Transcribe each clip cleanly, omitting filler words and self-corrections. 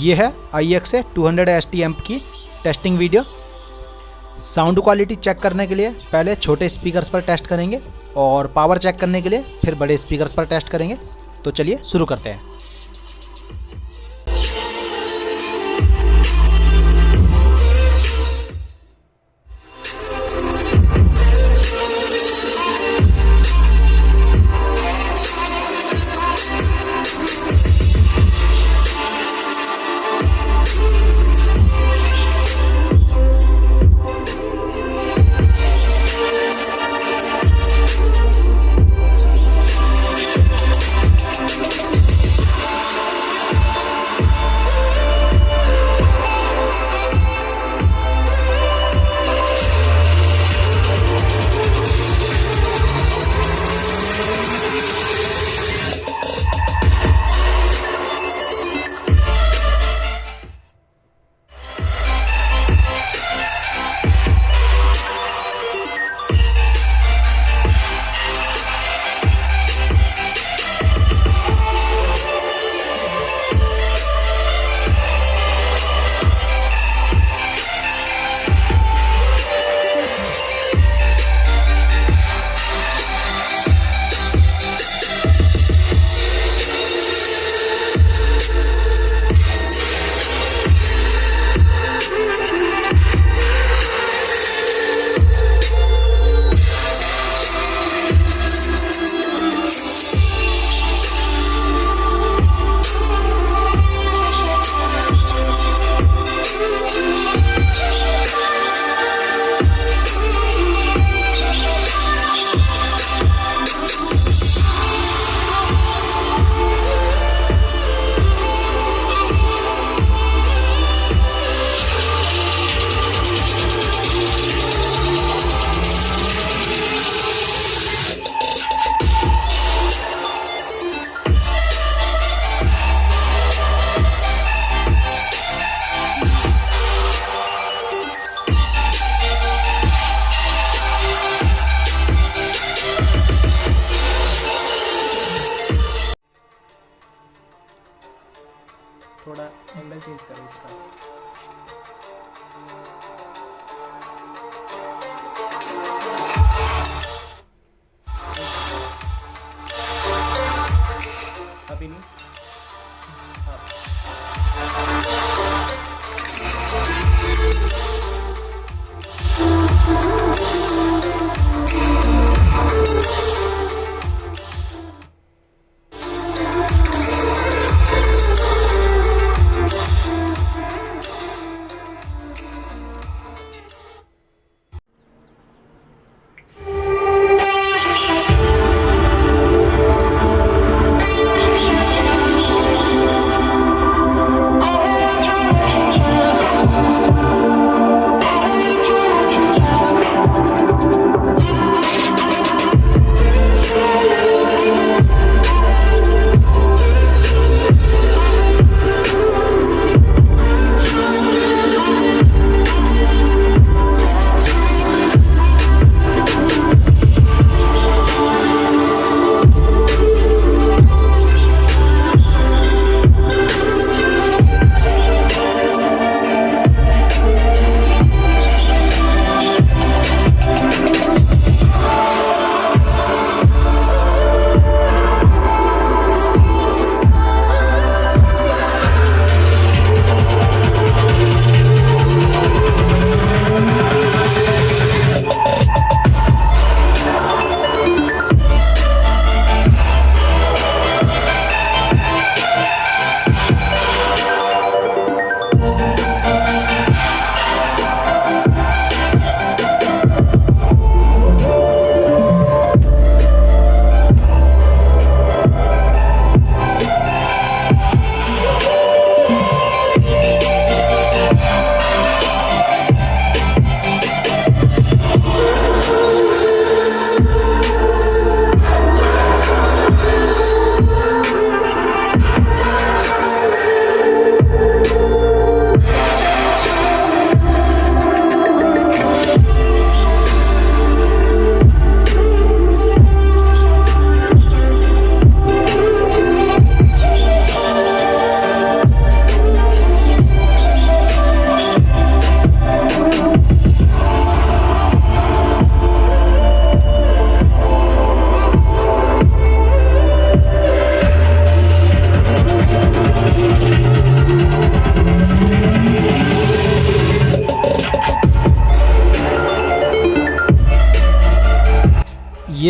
ये है IXA200ST amp की testing video. Sound quality check करने के लिए पहले छोटे स्पीकर्स पर टेस्ट करेंगे और पावर चेक करने के लिए फिर बड़े स्पीकर्स पर टेस्ट करेंगे। तो चलिए शुरू करते हैं।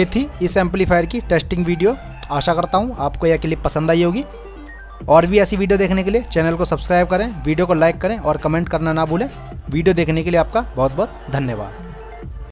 ये थी इस एम्पलीफायर की टेस्टिंग वीडियो। आशा करता हूँ आपको यह क्लिप पसंद आई होगी। और भी ऐसी वीडियो देखने के लिए चैनल को सब्सक्राइब करें, वीडियो को लाइक करें और कमेंट करना ना भूलें। वीडियो देखने के लिए आपका बहुत बहुत धन्यवाद।